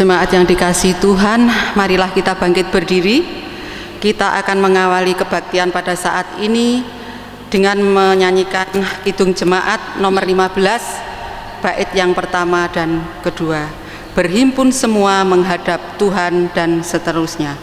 Jemaat yang dikasihi Tuhan, marilah kita bangkit berdiri. Kita akan mengawali kebaktian pada saat ini dengan menyanyikan Kidung Jemaat nomor 15, bait yang pertama dan kedua. Berhimpun semua menghadap Tuhan dan seterusnya.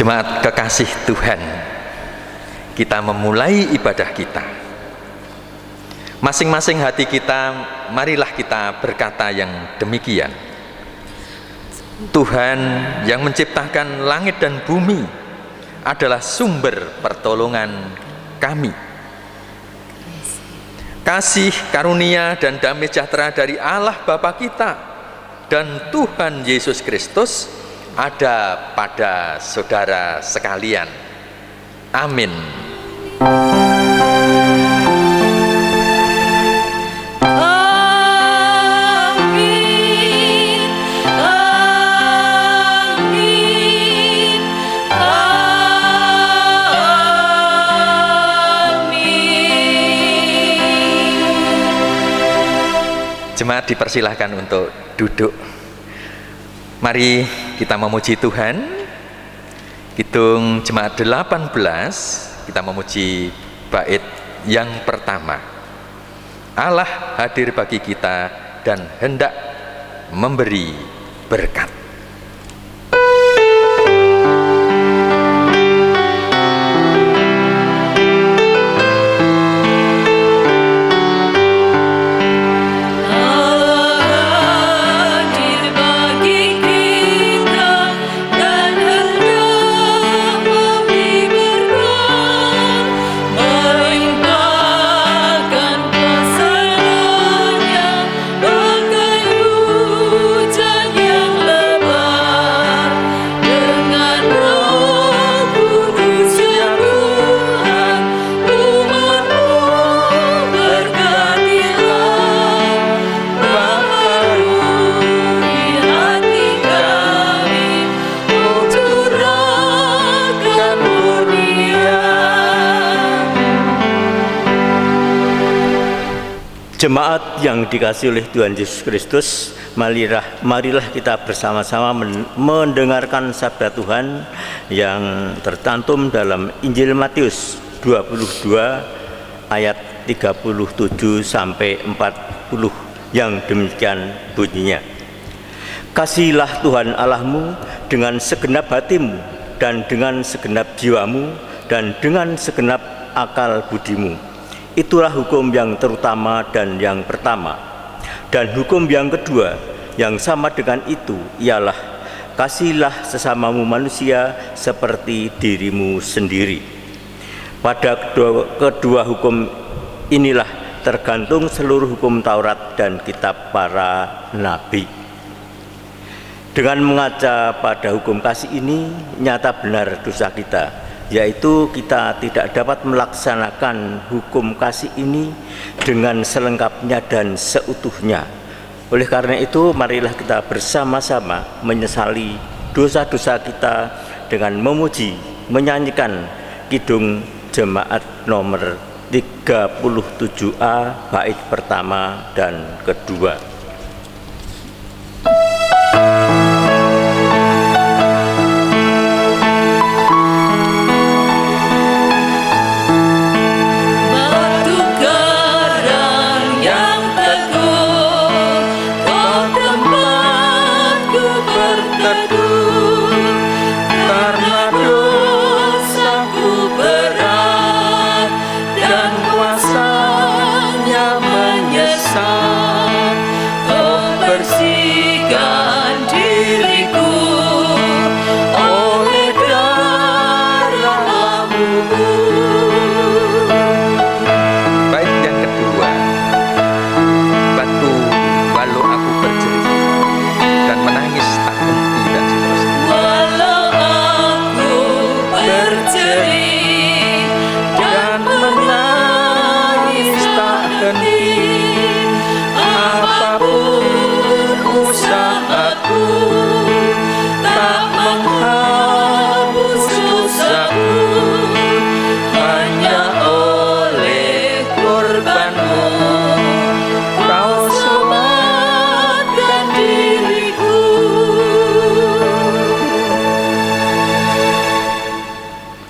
Jemaat kekasih Tuhan, kita memulai ibadah kita. Masing-masing hati kita, marilah kita berkata yang demikian. Tuhan yang menciptakan langit dan bumi adalah sumber pertolongan kami. Kasih, karunia, dan damai sejahtera dari Allah Bapa kita dan Tuhan Yesus Kristus ada pada saudara sekalian. Amin. Jemaat dipersilahkan untuk duduk. Mari kita memuji Tuhan. Kidung Jemaat 18, kita memuji bait yang pertama. Allah hadir bagi kita dan hendak memberi berkat. Jemaat yang dikasihi oleh Tuhan Yesus Kristus, marilah kita bersama-sama mendengarkan sabda Tuhan yang tercantum dalam Injil Matius 22 ayat 37 sampai 40 yang demikian bunyinya. Kasihilah Tuhan Allahmu dengan segenap hatimu dan dengan segenap jiwamu dan dengan segenap akal budimu. Itulah hukum yang terutama dan yang pertama. Dan hukum yang kedua yang sama dengan itu ialah kasihilah sesamamu manusia seperti dirimu sendiri. Pada kedua hukum inilah tergantung seluruh hukum Taurat dan kitab para nabi. Dengan mengaca pada hukum kasih ini, nyata benar dosa kita, yaitu kita tidak dapat melaksanakan hukum kasih ini dengan selengkapnya dan seutuhnya. Oleh karena itu, marilah kita bersama-sama menyesali dosa-dosa kita dengan memuji, menyanyikan Kidung Jemaat nomor 37A bait pertama dan kedua.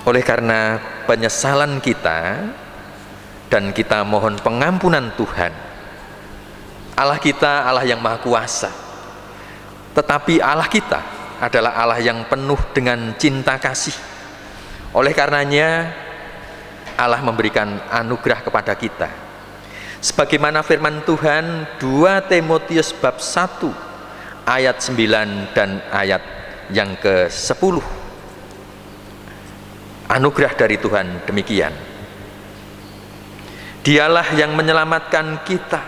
Oleh karena penyesalan kita dan kita mohon pengampunan Tuhan, Allah kita Allah yang Maha Kuasa, tetapi Allah kita adalah Allah yang penuh dengan cinta kasih. Oleh karenanya Allah memberikan anugerah kepada kita, sebagaimana firman Tuhan 2 Timotius bab 1 ayat 9 dan ayat yang ke-10. Anugerah dari Tuhan demikian, Dialah yang menyelamatkan kita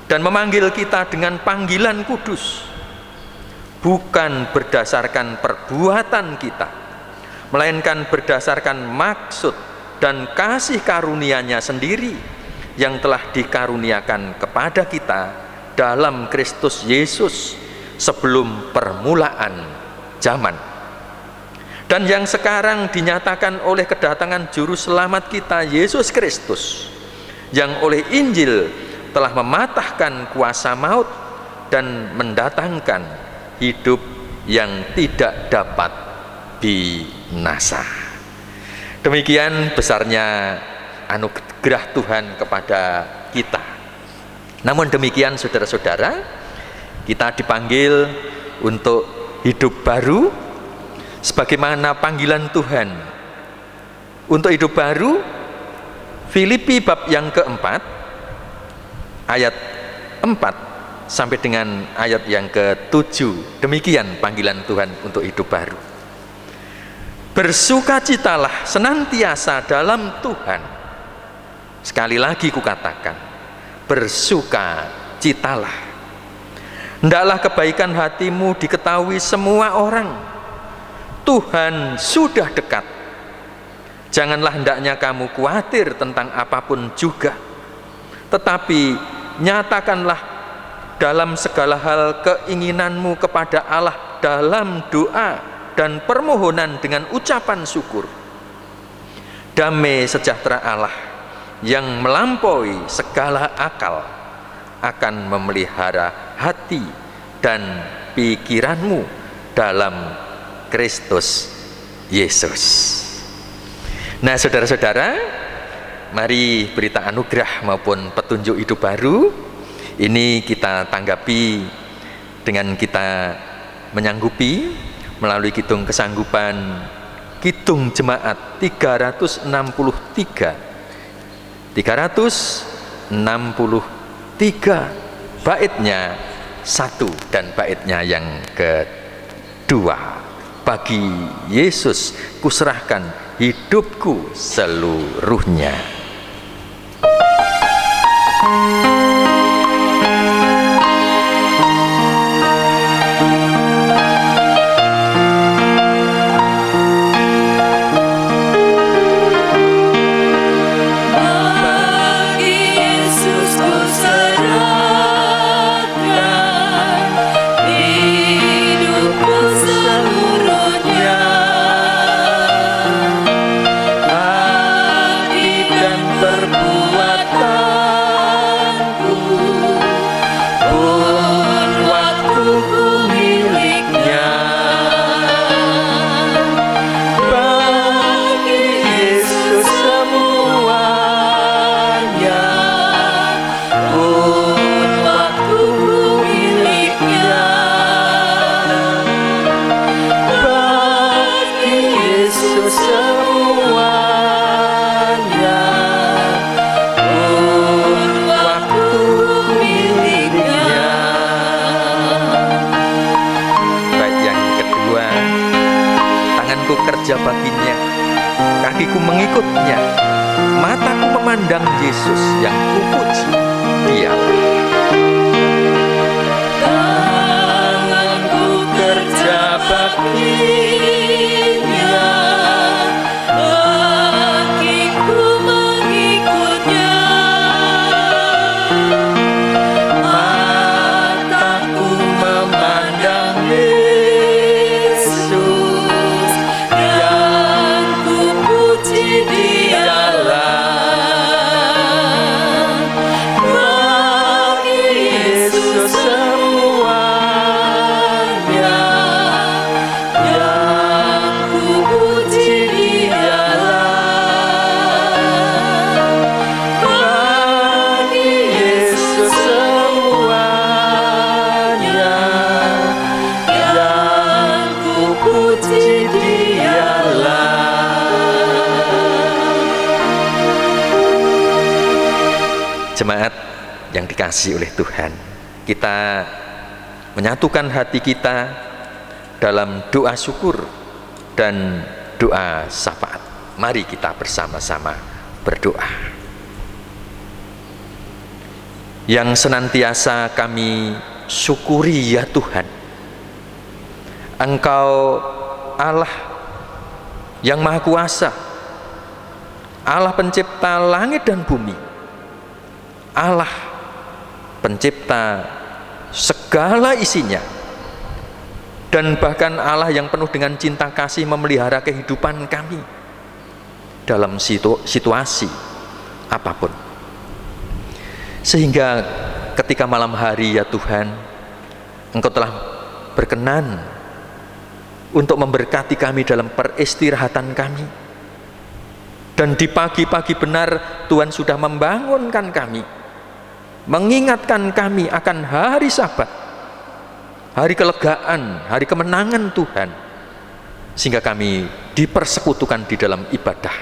dan memanggil kita dengan panggilan kudus, bukan berdasarkan perbuatan kita, melainkan berdasarkan maksud dan kasih karunia-Nya sendiri yang telah dikaruniakan kepada kita dalam Kristus Yesus sebelum permulaan zaman, dan yang sekarang dinyatakan oleh kedatangan Juru Selamat kita Yesus Kristus, yang oleh Injil telah mematahkan kuasa maut dan mendatangkan hidup yang tidak dapat binasa. Demikian besarnya anugerah Tuhan kepada kita. Namun demikian saudara-saudara, kita dipanggil untuk hidup baru sebagaimana panggilan Tuhan untuk hidup baru. Filipi bab yang keempat ayat 4 sampai dengan ayat yang ke-7, demikian panggilan Tuhan untuk hidup baru. Bersukacitalah senantiasa dalam Tuhan. Sekali lagi kukatakan, bersukacitalah. Hendaklah kebaikan hatimu diketahui semua orang. Tuhan sudah dekat. Janganlah hendaknya kamu khawatir tentang apapun juga, tetapi nyatakanlah dalam segala hal keinginanmu kepada Allah dalam doa dan permohonan dengan ucapan syukur. Damai sejahtera Allah yang melampaui segala akal akan memelihara hati dan pikiranmu dalam Kristus Yesus. Nah saudara-saudara, mari berita anugerah maupun petunjuk hidup baru ini kita tanggapi dengan kita menyanggupi melalui Kidung Kesanggupan, Kidung Jemaat 363 baitnya 1 dan baitnya yang kedua. Bagi Yesus kuserahkan hidupku seluruhnya. semuanya pun waktu miliknya. Baik, yang kedua, tanganku kerja baginya, kakiku mengikutnya, mataku memandang Yesus yang kupuji Dia. Tanganku kerja baginya, kakiku mengikutnya, mataku memandang Yesus yang kupuji Dialah. Bagi Yesus semuanya yang kupuji Dialah. Bagi Yesus semuanya yang kupuji Dialah. Jemaat yang dikasihi oleh Tuhan, kita menyatukan hati kita dalam doa syukur dan doa syafaat. Mari kita bersama-sama berdoa. Yang senantiasa kami syukuri ya Tuhan, Engkau Allah yang Maha Kuasa, Allah pencipta langit dan bumi, Allah pencipta segala isinya, dan bahkan Allah yang penuh dengan cinta kasih memelihara kehidupan kami dalam situasi apapun. Sehingga ketika malam hari ya Tuhan, Engkau telah berkenan untuk memberkati kami dalam peristirahatan kami, dan di pagi-pagi benar Tuhan sudah membangunkan kami, mengingatkan kami akan hari Sabat, hari kelegaan, hari kemenangan Tuhan, sehingga kami dipersekutukan di dalam ibadah.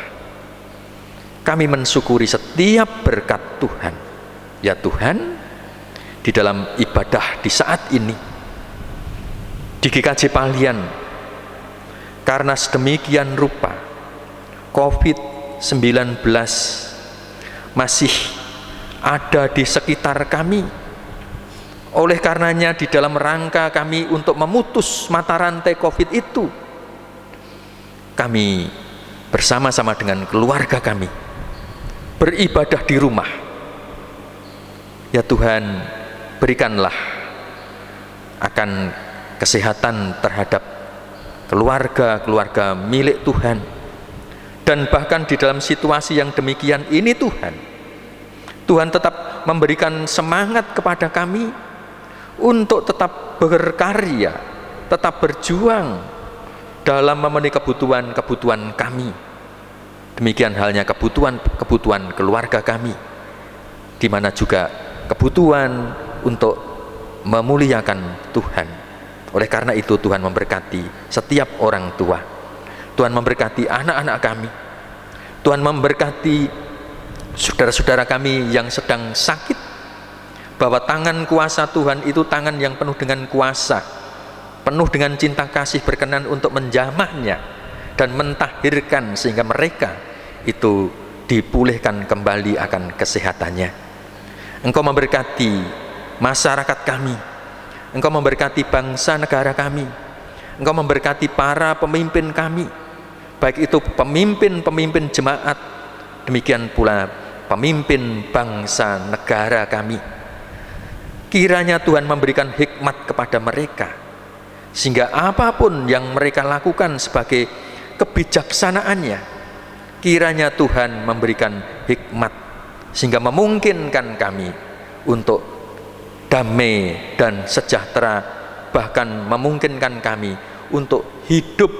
Kami mensyukuri setiap berkat Tuhan ya Tuhan, di dalam ibadah di saat ini di GKJ Palian. Karena sedemikian rupa COVID-19 masih ada di sekitar kami. Oleh karenanya di dalam rangka kami untuk memutus mata rantai COVID itu, kami bersama-sama dengan keluarga kami beribadah di rumah. Ya Tuhan, berikanlah akan kesehatan terhadap keluarga-keluarga milik Tuhan. Dan bahkan di dalam situasi yang demikian ini Tuhan tetap memberikan semangat kepada kami untuk tetap berkarya, tetap berjuang dalam memenuhi kebutuhan-kebutuhan kami. Demikian halnya kebutuhan keluarga kami, di mana juga kebutuhan untuk memuliakan Tuhan. Oleh karena itu Tuhan memberkati setiap orang tua, Tuhan memberkati anak-anak kami, Tuhan memberkati saudara-saudara kami yang sedang sakit, bahwa tangan kuasa Tuhan itu tangan yang penuh dengan kuasa, penuh dengan cinta kasih, berkenan untuk menjamahnya dan mentahirkan sehingga mereka itu dipulihkan kembali akan kesehatannya. Engkau memberkati masyarakat kami, Engkau memberkati bangsa negara kami, Engkau memberkati para pemimpin kami, baik itu pemimpin-pemimpin jemaat, demikian pula pemimpin bangsa negara kami. Kiranya Tuhan memberikan hikmat kepada mereka, sehingga apapun yang mereka lakukan sebagai kebijaksanaannya, kiranya Tuhan memberikan hikmat sehingga memungkinkan kami untuk damai dan sejahtera, bahkan memungkinkan kami untuk hidup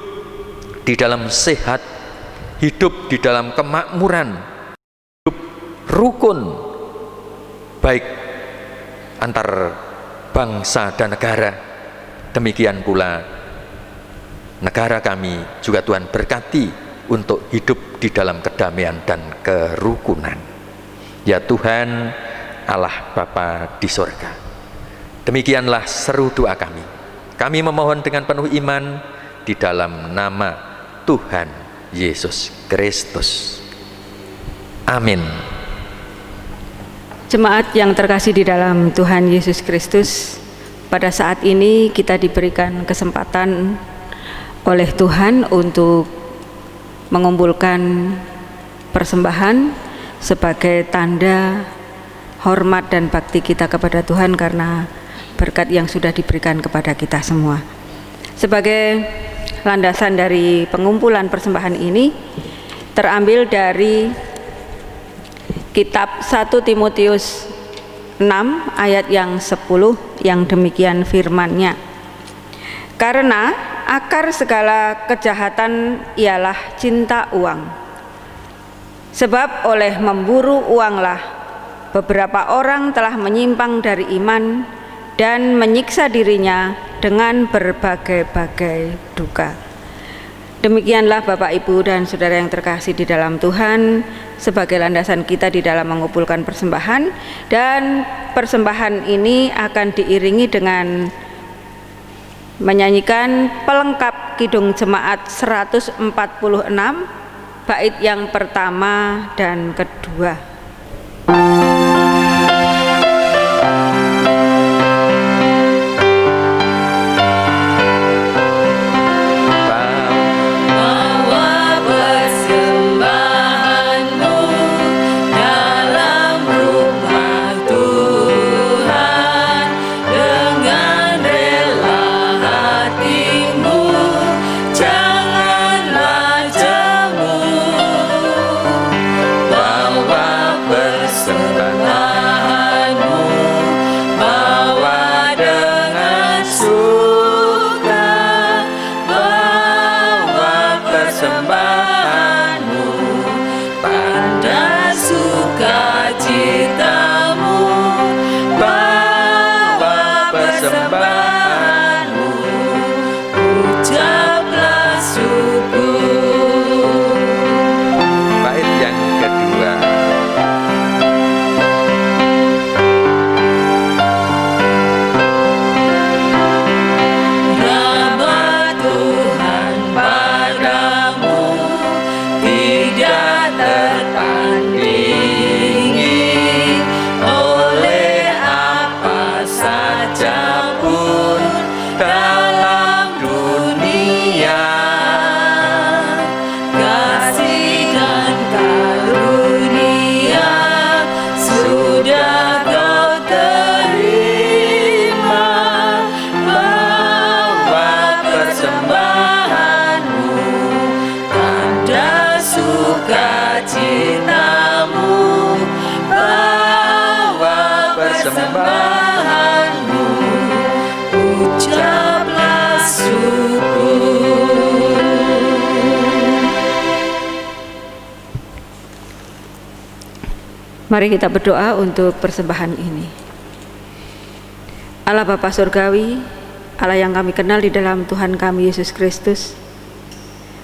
di dalam sehat, hidup di dalam kemakmuran, hidup rukun, baik antar bangsa dan negara. Demikian pula negara kami juga Tuhan berkati untuk hidup di dalam kedamaian dan kerukunan. Ya Tuhan Allah Bapa di sorga, demikianlah seru doa kami. Kami memohon dengan penuh iman di dalam nama Tuhan Yesus Kristus. Amin. Jemaat yang terkasih di dalam Tuhan Yesus Kristus, pada saat ini kita diberikan kesempatan oleh Tuhan untuk mengumpulkan persembahan sebagai tanda hormat dan bakti kita kepada Tuhan karena berkat yang sudah diberikan kepada kita semua. Sebagai landasan dari pengumpulan persembahan ini terambil dari kitab 1 Timotius 6 ayat yang 10 yang demikian firman-Nya. Karena akar segala kejahatan ialah cinta uang. Sebab oleh memburu uanglah beberapa orang telah menyimpang dari iman dan menyiksa dirinya dengan berbagai-bagai duka. Demikianlah Bapak, Ibu, dan Saudara yang terkasih di dalam Tuhan, sebagai landasan kita di dalam mengumpulkan persembahan, dan persembahan ini akan diiringi dengan menyanyikan pelengkap Kidung Jemaat 146 bait yang pertama dan kedua. Mari kita berdoa untuk persembahan ini. Allah Bapa Surgawi, Allah yang kami kenal di dalam Tuhan kami Yesus Kristus,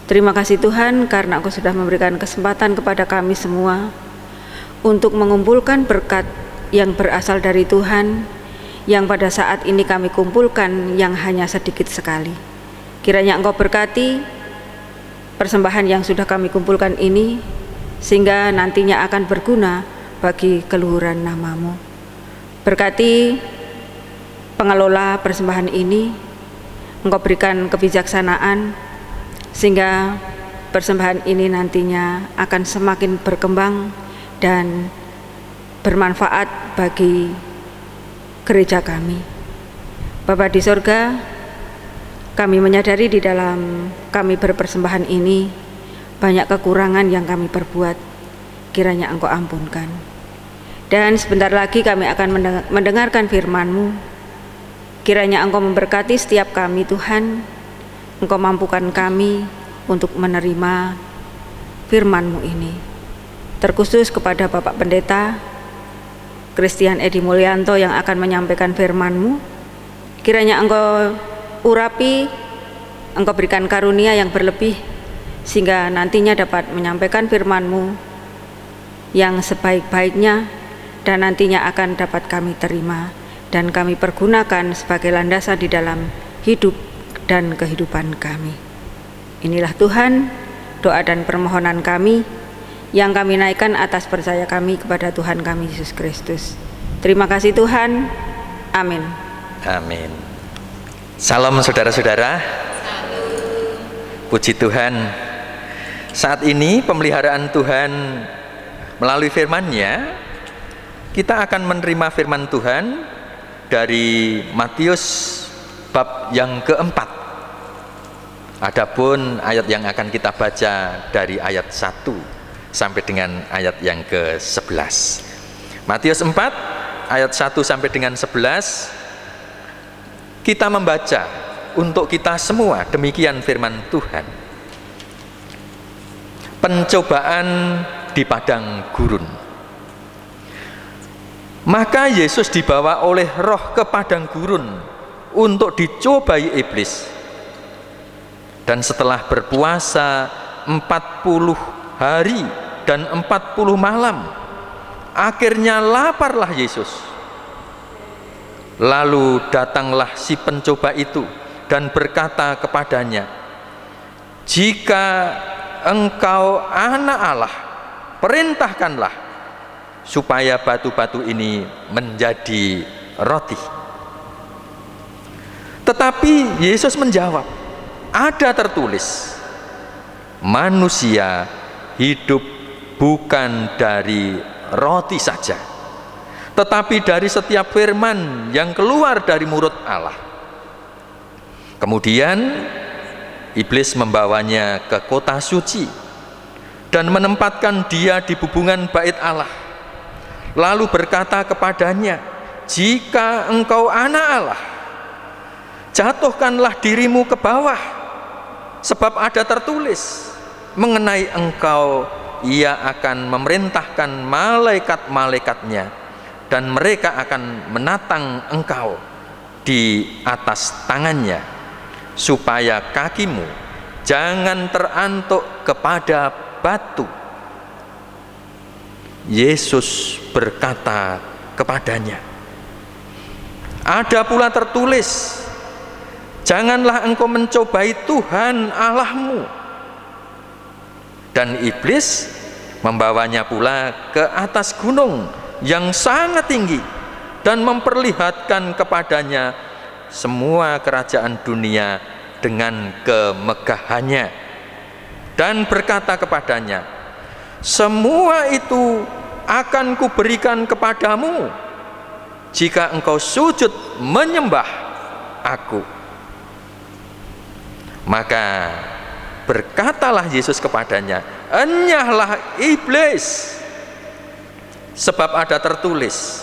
terima kasih Tuhan karena Engkau sudah memberikan kesempatan kepada kami semua untuk mengumpulkan berkat yang berasal dari Tuhan, yang pada saat ini kami kumpulkan yang hanya sedikit sekali. Kiranya Engkau berkati persembahan yang sudah kami kumpulkan ini, sehingga nantinya akan berguna bagi keluhuran nama-Mu. Berkati pengelola persembahan ini, Engkau berikan kebijaksanaan sehingga persembahan ini nantinya akan semakin berkembang dan bermanfaat bagi gereja kami. Bapa di sorga, kami menyadari di dalam kami berpersembahan ini banyak kekurangan yang kami perbuat, kiranya Engkau ampunkan. Dan sebentar lagi kami akan mendengarkan firman-Mu. Kiranya Engkau memberkati setiap kami Tuhan. Engkau mampukan kami untuk menerima firman-Mu ini. Terkhusus kepada Bapak Pendeta Christian Edi Mulyanto yang akan menyampaikan firman-Mu. Kiranya Engkau urapi, Engkau berikan karunia yang berlebih, sehingga nantinya dapat menyampaikan firman-Mu yang sebaik-baiknya dan nantinya akan dapat kami terima dan kami pergunakan sebagai landasan di dalam hidup dan kehidupan kami. Inilah Tuhan, doa dan permohonan kami yang kami naikkan atas percaya kami kepada Tuhan kami Yesus Kristus. Terima kasih Tuhan. Amin. Amin. Salam saudara-saudara. Puji Tuhan. Saat ini pemeliharaan Tuhan melalui firman-Nya, kita akan menerima firman Tuhan dari Matius bab yang keempat. Adapun ayat yang akan kita baca dari ayat 1 sampai dengan ayat yang ke-11. Matius 4 ayat 1 sampai dengan 11 kita membaca untuk kita semua. Demikian firman Tuhan. Pencobaan di padang gurun. Maka Yesus dibawa oleh Roh ke padang gurun untuk dicobai iblis. Dan setelah berpuasa 40 hari dan 40 malam, akhirnya laparlah Yesus. Lalu datanglah si pencoba itu dan berkata kepadanya, "Jika engkau anak Allah, perintahkanlah supaya batu-batu ini menjadi roti." Tetapi Yesus menjawab, "Ada tertulis, manusia hidup bukan dari roti saja, tetapi dari setiap firman yang keluar dari mulut Allah." Kemudian iblis membawanya ke kota suci dan menempatkan dia di bubungan bait Allah. Lalu berkata kepadanya, "Jika engkau anak Allah, jatuhkanlah dirimu ke bawah, sebab ada tertulis, mengenai engkau ia akan memerintahkan malaikat-malaikatnya, dan mereka akan menatang engkau di atas tangannya, supaya kakimu jangan terantuk kepada batu." Yesus berkata kepadanya, "Ada pula tertulis, janganlah engkau mencobai Tuhan Allahmu." Dan iblis membawanya pula ke atas gunung yang sangat tinggi dan memperlihatkan kepadanya semua kerajaan dunia dengan kemegahannya, dan berkata kepadanya, "Semua itu akan kuberikan kepadamu jika engkau sujud menyembah aku." Maka berkatalah Yesus kepadanya, "Enyahlah iblis, sebab ada tertulis,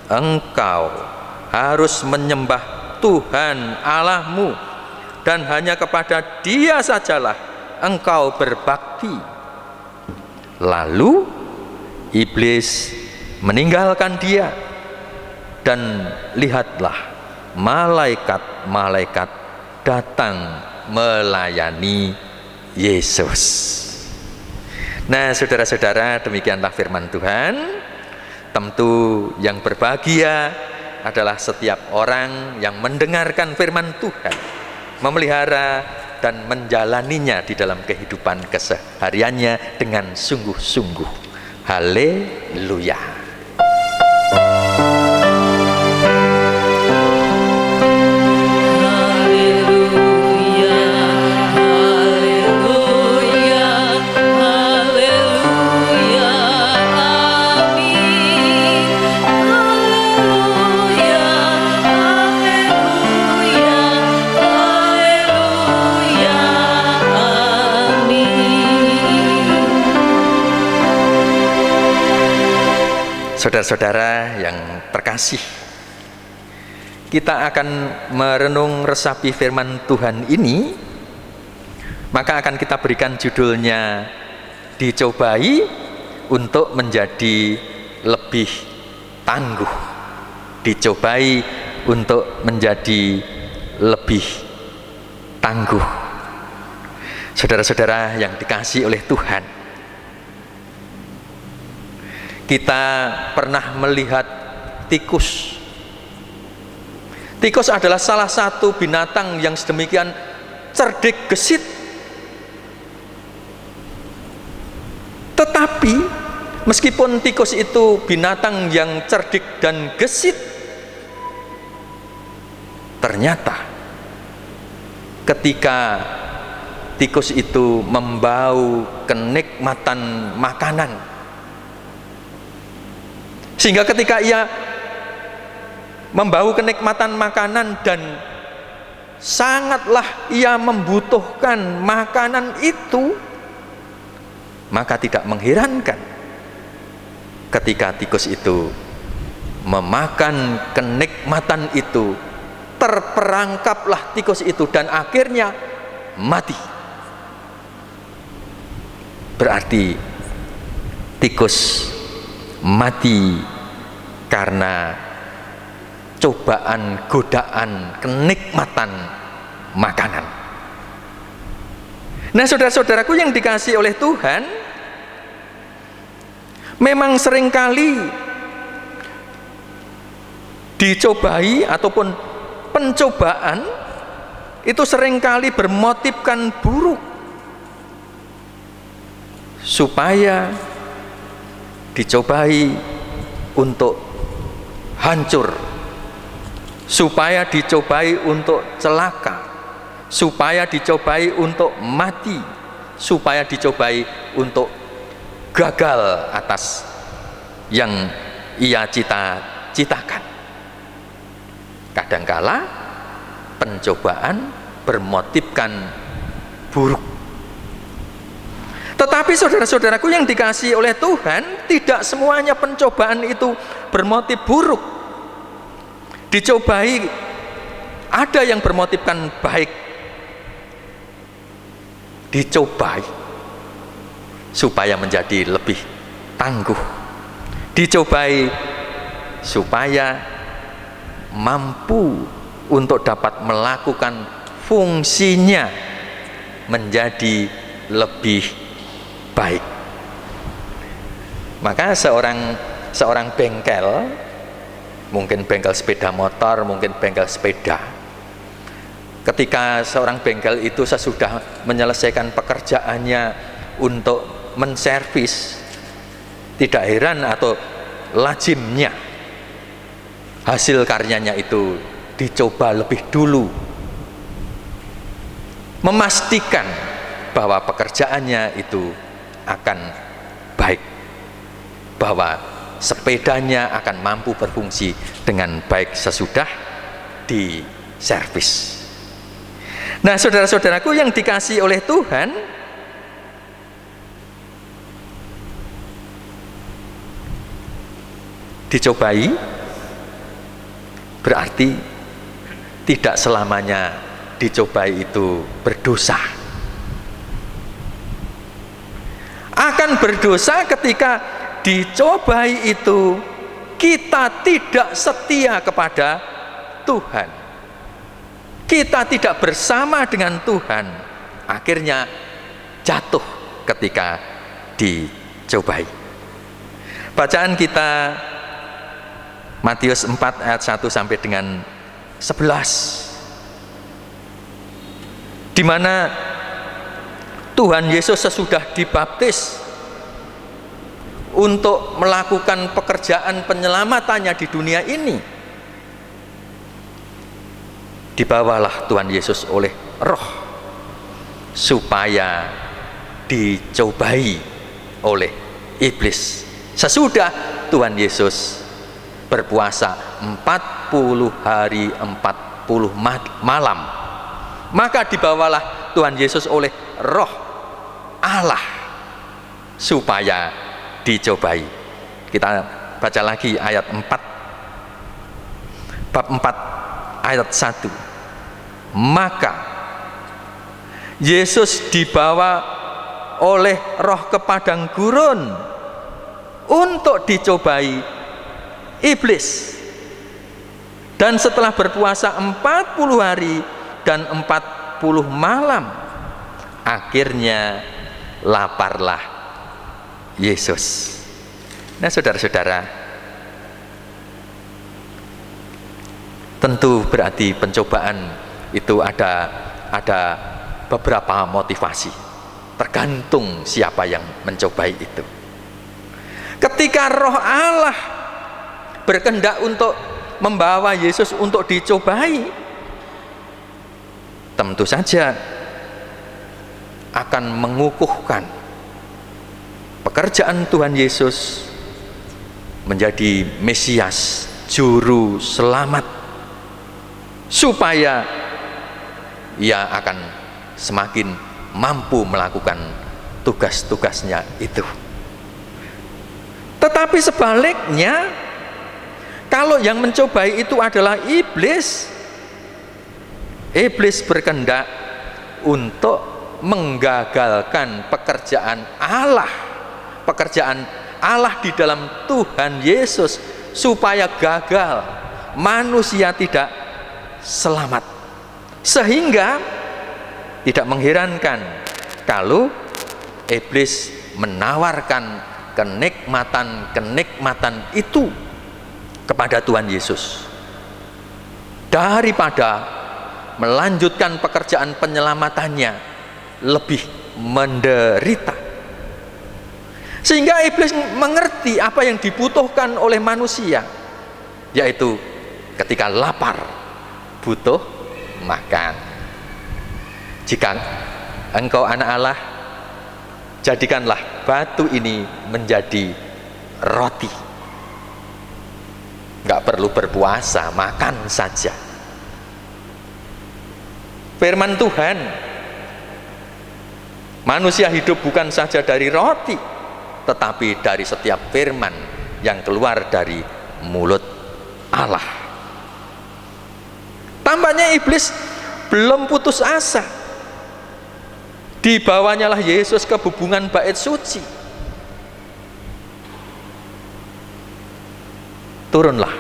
engkau harus menyembah Tuhan Allahmu, dan hanya kepada Dia sajalah engkau berbakti." Lalu iblis meninggalkan dia, dan lihatlah malaikat-malaikat datang melayani Yesus. Nah, saudara-saudara, demikianlah firman Tuhan. Tentu yang berbahagia adalah setiap orang yang mendengarkan firman Tuhan, memelihara dan menjalaninya di dalam kehidupan kesehariannya dengan sungguh-sungguh. Haleluya. Saudara-saudara yang terkasih, kita akan merenung resapi firman Tuhan ini, maka akan kita berikan judulnya "Dicobai untuk menjadi lebih tangguh." Dicobai untuk menjadi lebih tangguh. Saudara-saudara yang dikasihi oleh Tuhan, kita pernah melihat tikus. Tikus adalah salah satu binatang yang sedemikian cerdik gesit. Tetapi meskipun tikus itu binatang yang cerdik dan gesit, ternyata ketika tikus itu membau kenikmatan makanan, sehingga ketika ia membau kenikmatan makanan dan sangatlah ia membutuhkan makanan itu, maka tidak mengherankan ketika tikus itu memakan kenikmatan itu, terperangkaplah tikus itu dan akhirnya mati. Berarti tikus mati karena cobaan, godaan, kenikmatan makanan. Nah, saudara-saudaraku yang dikasihi oleh Tuhan, memang seringkali dicobai ataupun pencobaan itu seringkali bermotifkan buruk, supaya dicobai untuk hancur, supaya dicobai untuk celaka, supaya dicobai untuk mati, supaya dicobai untuk gagal atas yang ia cita-citakan. Kadangkala pencobaan bermotifkan buruk. Tetapi saudara-saudaraku yang dikasihi oleh Tuhan, tidak semuanya pencobaan itu bermotif buruk. Dicobai, ada yang bermotifkan baik. Dicobai supaya menjadi lebih tangguh, dicobai supaya mampu untuk dapat melakukan fungsinya menjadi lebih baik. Maka seorang bengkel, mungkin bengkel sepeda motor, mungkin bengkel sepeda, ketika seorang bengkel itu sesudah menyelesaikan pekerjaannya untuk menservis, tidak heran atau lazimnya hasil karyanya itu dicoba lebih dulu, memastikan bahwa pekerjaannya itu akan baik, bahwa sepedanya akan mampu berfungsi dengan baik sesudah diservis. Nah, saudara-saudaraku yang dikasihi oleh Tuhan, dicobai berarti tidak selamanya dicobai itu berdosa. Akan berdosa ketika dicobai itu kita tidak setia kepada Tuhan, kita tidak bersama dengan Tuhan, akhirnya jatuh ketika dicobai. Bacaan kita Matius 4 ayat 1 sampai dengan 11, di mana Tuhan Yesus sesudah dibaptis untuk melakukan pekerjaan penyelamatannya di dunia ini, dibawalah Tuhan Yesus oleh Roh supaya dicobai oleh iblis. Sesudah Tuhan Yesus berpuasa 40 hari 40 malam, maka dibawalah Tuhan Yesus oleh Roh Allah supaya dicobai. Kita baca lagi ayat 4, bab 4 ayat 1. Maka Yesus dibawa oleh Roh ke padang gurun untuk dicobai iblis, dan setelah berpuasa 40 hari dan 40 malam, Akhirnya laparlah Yesus. Nah, saudara-saudara, tentu berarti pencobaan itu ada beberapa motivasi, tergantung siapa yang mencobai itu. Ketika Roh Allah berkehendak untuk membawa Yesus untuk dicobai, tentu saja akan mengukuhkan pekerjaan Tuhan Yesus menjadi Mesias, juru selamat, supaya ia akan semakin mampu melakukan tugas-tugasnya itu. Tetapi sebaliknya, kalau yang mencobai itu adalah iblis berkehendak untuk menggagalkan pekerjaan Allah di dalam Tuhan Yesus, supaya gagal, manusia tidak selamat. Sehingga tidak mengherankan kalau iblis menawarkan kenikmatan itu kepada Tuhan Yesus daripada melanjutkan pekerjaan penyelamatannya lebih menderita. Sehingga iblis mengerti apa yang dibutuhkan oleh manusia, yaitu ketika lapar butuh makan. Jika engkau anak Allah, jadikanlah batu ini menjadi roti. Nggak perlu berpuasa, makan saja. Firman Tuhan, manusia hidup bukan saja dari roti, tetapi dari setiap firman yang keluar dari mulut Allah. Tampaknya iblis belum putus asa. Dibawanyalah Yesus ke bubungan bait suci. Turunlah.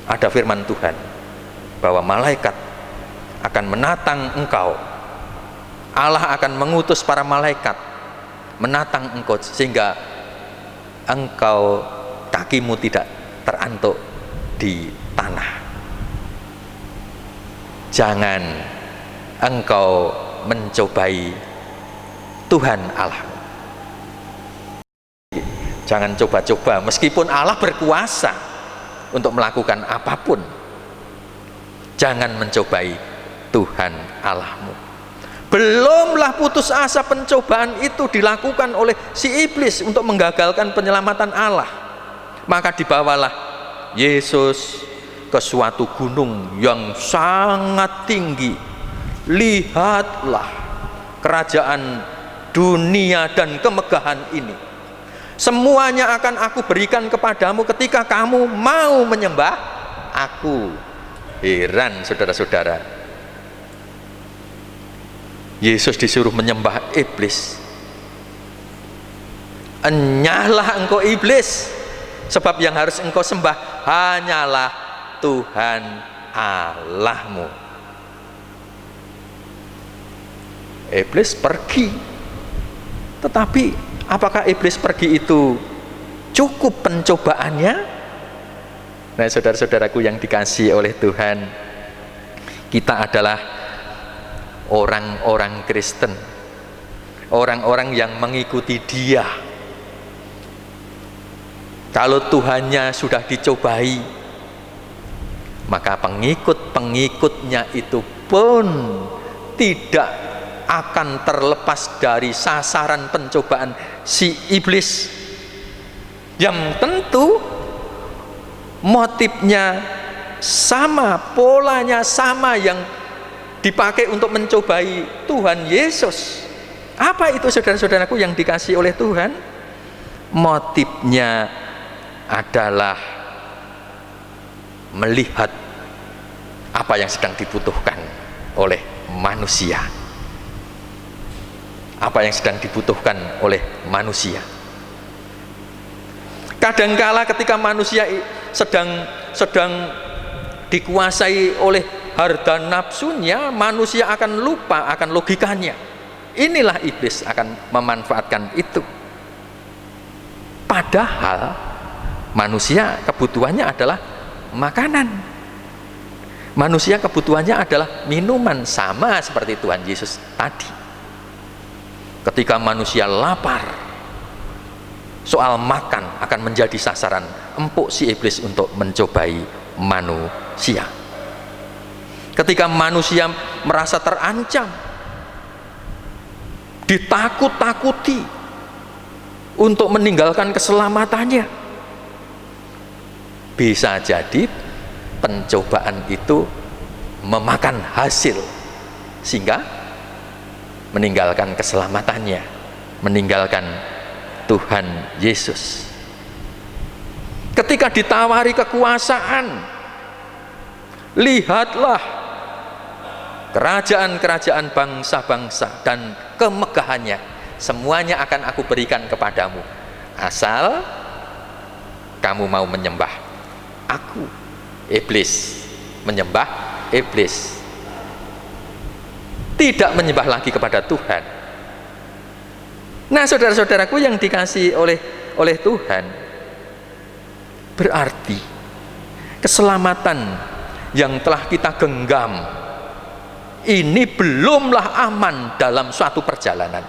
Ada firman Tuhan bahwa malaikat akan menatang engkau. Allah akan mengutus para malaikat menatang engkau sehingga engkau kakimu tidak terantuk di tanah. Jangan engkau mencobai Tuhan Allah. Jangan coba-coba, meskipun Allah berkuasa untuk melakukan apapun. Jangan mencobai Tuhan Allahmu. Belumlah putus asa pencobaan itu dilakukan oleh si iblis untuk menggagalkan penyelamatan Allah, maka dibawalah Yesus ke suatu gunung yang sangat tinggi. Lihatlah kerajaan dunia dan kemegahan ini, semuanya akan aku berikan kepadamu ketika kamu mau menyembah aku. Heran saudara-saudara, Yesus disuruh menyembah iblis. Enyahlah engkau iblis, sebab yang harus engkau sembah hanyalah Tuhan Allahmu. Iblis pergi. Tetapi apakah iblis pergi itu cukup pencobaannya? Nah, saudara-saudaraku yang dikasihi oleh Tuhan, kita adalah orang-orang Kristen, orang-orang yang mengikuti Dia. Kalau Tuhannya sudah dicobai, maka pengikut-pengikutnya itu pun tidak akan terlepas dari sasaran pencobaan si iblis, yang tentu motifnya sama, polanya sama yang dipakai untuk mencobai Tuhan Yesus. Apa itu saudara-saudaraku yang dikasihi oleh Tuhan? Motifnya adalah melihat apa yang sedang dibutuhkan oleh manusia. Apa yang sedang dibutuhkan oleh manusia. Kadangkala ketika manusia sedang dikuasai oleh harga nafsunya, manusia akan lupa akan logikanya. inilah iblis akan memanfaatkan itu. Padahal manusia kebutuhannya adalah makanan, manusia kebutuhannya adalah minuman, sama seperti Tuhan Yesus tadi. Ketika manusia lapar, soal makan akan menjadi sasaran empuk si iblis untuk mencobai manusia. Ketika manusia merasa terancam, ditakut-takuti untuk meninggalkan keselamatannya, bisa jadi pencobaan itu memakan hasil sehingga meninggalkan keselamatannya, meninggalkan Tuhan Yesus. Ketika ditawari kekuasaan, lihatlah kerajaan-kerajaan bangsa-bangsa dan kemegahannya, semuanya akan aku berikan kepadamu, asal kamu mau menyembah aku. Iblis menyembah iblis, tidak menyembah lagi kepada Tuhan. Nah, saudara-saudaraku yang dikasihi oleh Tuhan, berarti keselamatan yang telah kita genggam ini belumlah aman dalam suatu perjalanan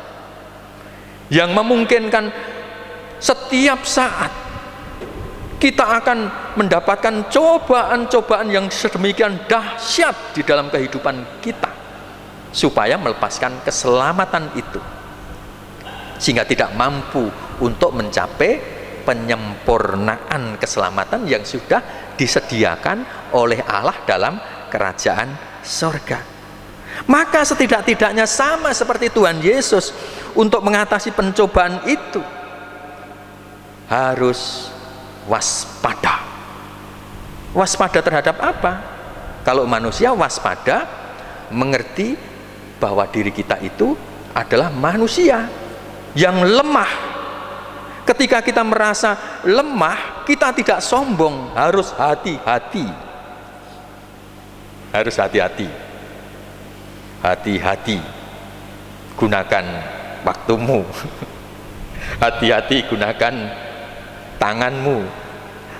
yang memungkinkan setiap saat kita akan mendapatkan cobaan-cobaan yang sedemikian dahsyat di dalam kehidupan kita, supaya melepaskan keselamatan itu sehingga tidak mampu untuk mencapai penyempurnaan keselamatan yang sudah disediakan oleh Allah dalam kerajaan sorga. Maka setidak-tidaknya sama seperti Tuhan Yesus, untuk mengatasi pencobaan itu harus waspada. Waspada terhadap apa? Kalau manusia waspada, mengerti bahwa diri kita itu adalah manusia yang lemah. Ketika kita merasa lemah, kita tidak sombong, harus hati-hati. Harus hati-hati. Hati-hati gunakan waktumu. Hati-hati gunakan tanganmu.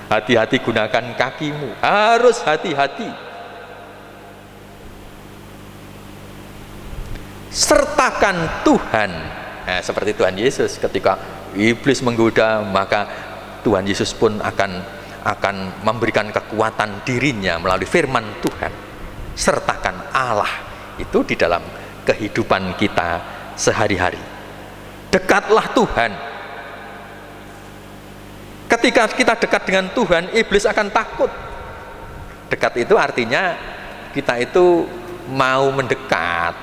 Hati-hati gunakan kakimu. Harus hati-hati. Sertakan Tuhan. Nah, seperti Tuhan Yesus, ketika iblis menggoda, maka Tuhan Yesus pun akan memberikan kekuatan dirinya melalui firman Tuhan. Sertakan Allah itu di dalam kehidupan kita sehari-hari. Dekatlah Tuhan. Ketika kita dekat dengan Tuhan, iblis akan takut. Dekat itu artinya kita itu mau mendekat,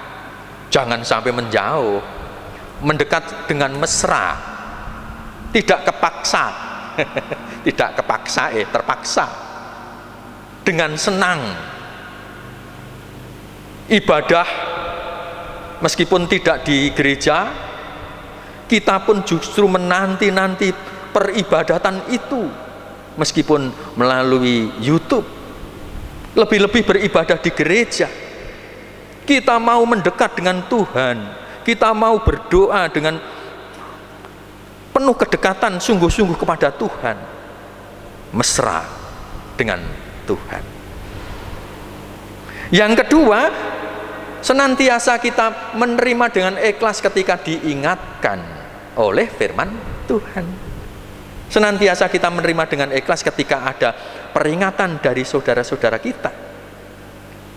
jangan sampai menjauh. Mendekat dengan mesra, tidak kepaksa. Tidak kepaksa, terpaksa. Dengan senang. Ibadah meskipun tidak di gereja, kita pun justru menanti-nanti peribadatan itu, meskipun melalui YouTube. Lebih-lebih beribadah di gereja. Kita mau mendekat dengan Tuhan, kita mau berdoa dengan penuh kedekatan, sungguh-sungguh kepada Tuhan, mesra dengan Tuhan. Yang kedua, senantiasa kita menerima dengan ikhlas ketika diingatkan oleh firman Tuhan. Senantiasa kita menerima dengan ikhlas ketika ada peringatan dari saudara-saudara kita.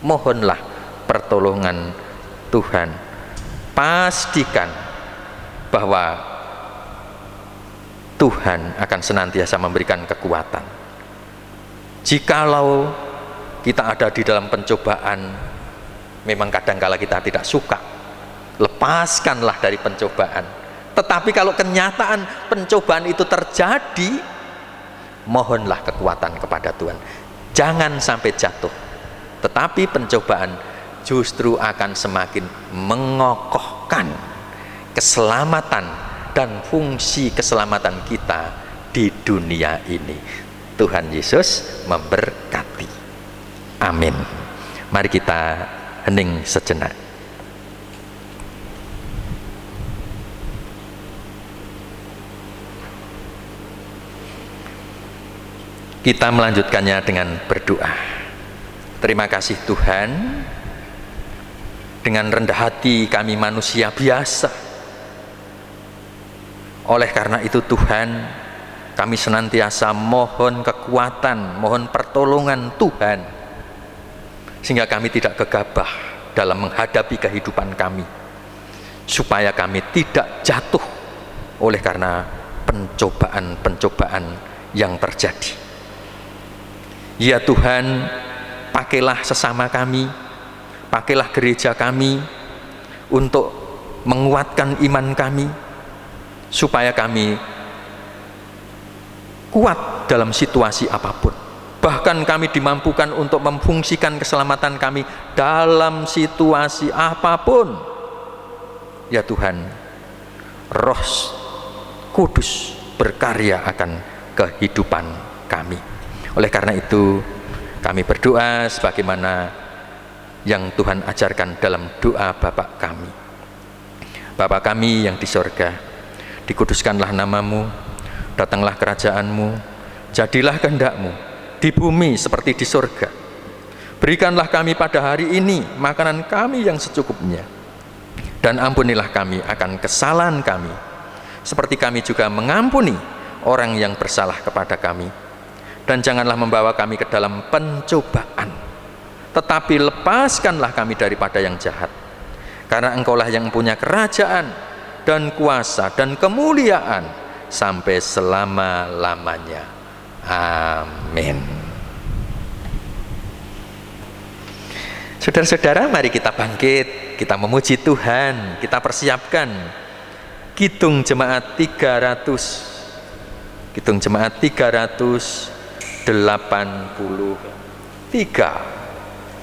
Mohonlah pertolongan Tuhan. Pastikan bahwa Tuhan akan senantiasa memberikan kekuatan. Jikalau kita ada di dalam pencobaan, memang kadangkala kita tidak suka, lepaskanlah dari pencobaan. Tetapi kalau kenyataan pencobaan itu terjadi, mohonlah kekuatan kepada Tuhan. Jangan sampai jatuh. Tetapi pencobaan justru akan semakin mengokohkan keselamatan dan fungsi keselamatan kita di dunia ini. Tuhan Yesus memberkati. Amin. Mari kita hening sejenak. Kita melanjutkannya dengan berdoa. Terima kasih Tuhan, dengan rendah hati kami manusia biasa. Oleh karena itu Tuhan, kami senantiasa mohon kekuatan, mohon pertolongan Tuhan, sehingga kami tidak gegabah dalam menghadapi kehidupan kami, supaya kami tidak jatuh oleh karena pencobaan-pencobaan yang terjadi. Ya Tuhan, pakailah sesama kami, pakailah gereja kami untuk menguatkan iman kami, supaya kami kuat dalam situasi apapun. Bahkan kami dimampukan untuk memfungsikan keselamatan kami dalam situasi apapun. Ya Tuhan, Roh Kudus berkarya akan kehidupan kami. Oleh karena itu, kami berdoa sebagaimana yang Tuhan ajarkan dalam doa Bapa kami. Bapa kami yang di sorga, dikuduskanlah namamu, datanglah kerajaanmu, jadilah kehendak-mu di bumi seperti di sorga. Berikanlah kami pada hari ini makanan kami yang secukupnya, dan ampunilah kami akan kesalahan kami, seperti kami juga mengampuni orang yang bersalah kepada kami. Dan janganlah membawa kami ke dalam pencobaan, tetapi lepaskanlah kami daripada yang jahat. Karena Engkaulah yang punya kerajaan dan kuasa dan kemuliaan sampai selama-lamanya. Amin. Saudara-saudara, mari kita bangkit, kita memuji Tuhan, kita persiapkan Kidung Jemaat 300. Kidung Jemaat 383.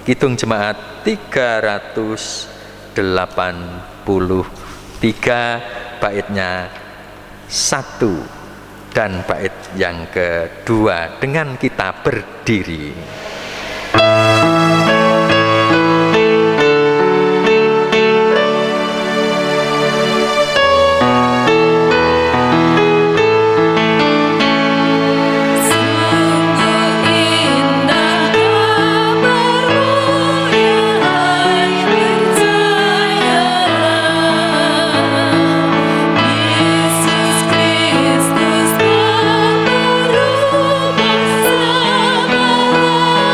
Kidung Jemaat 383, baitnya 1 dan bait yang kedua, dengan kita berdiri. Yesus Kristus tak berubah selama-lamanya.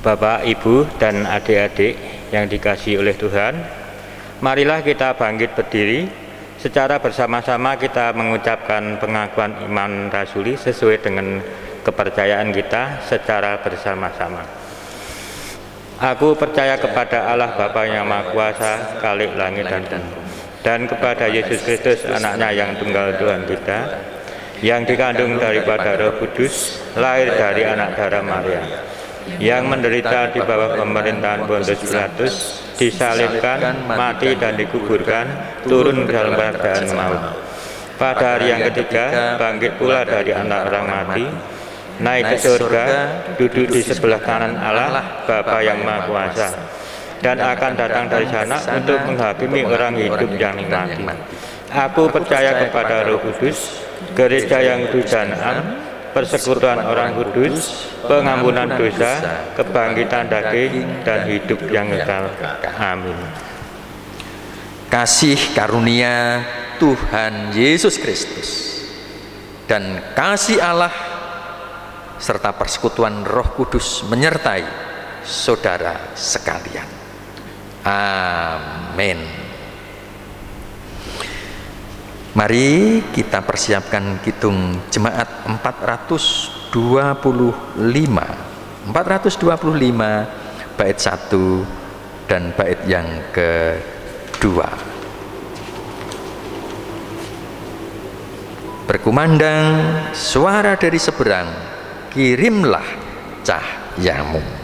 Bapak, Ibu, dan adik-adik yang dikasihi oleh Tuhan, marilah kita bangkit berdiri. Secara bersama-sama kita mengucapkan pengakuan iman rasuli sesuai dengan kepercayaan kita secara bersama-sama. Aku percaya kepada Allah Bapa yang Maha Kuasa, Khalik langit dan bumi, dan kepada Yesus Kristus, anaknya yang tunggal Tuhan kita, yang dikandung daripada Roh Kudus, lahir dari anak darah Maria, yang menderita di bawah pemerintahan Pontius Pilatus, disalibkan, mati dan dikuburkan, turun ke dalam keadaan maut. Pada hari yang ketiga, bangkit pula dari antara orang mati, naik ke surga, duduk di sebelah kanan Allah, Bapa yang Maha Kuasa, dan akan datang dari sana untuk menghakimi orang hidup yang mati. Aku percaya kepada Roh Kudus, gereja yang kudus dan am, persekutuan orang kudus, pengampunan dosa, kebangkitan daging, dan hidup yang kekal. Amin. Kasih karunia Tuhan Yesus Kristus dan kasih Allah serta persekutuan Roh Kudus menyertai saudara sekalian. Amin. Mari kita persiapkan kidung jemaat 425 bait 1 dan bait yang kedua. Berkumandang suara dari seberang, kirimlah cahyamu.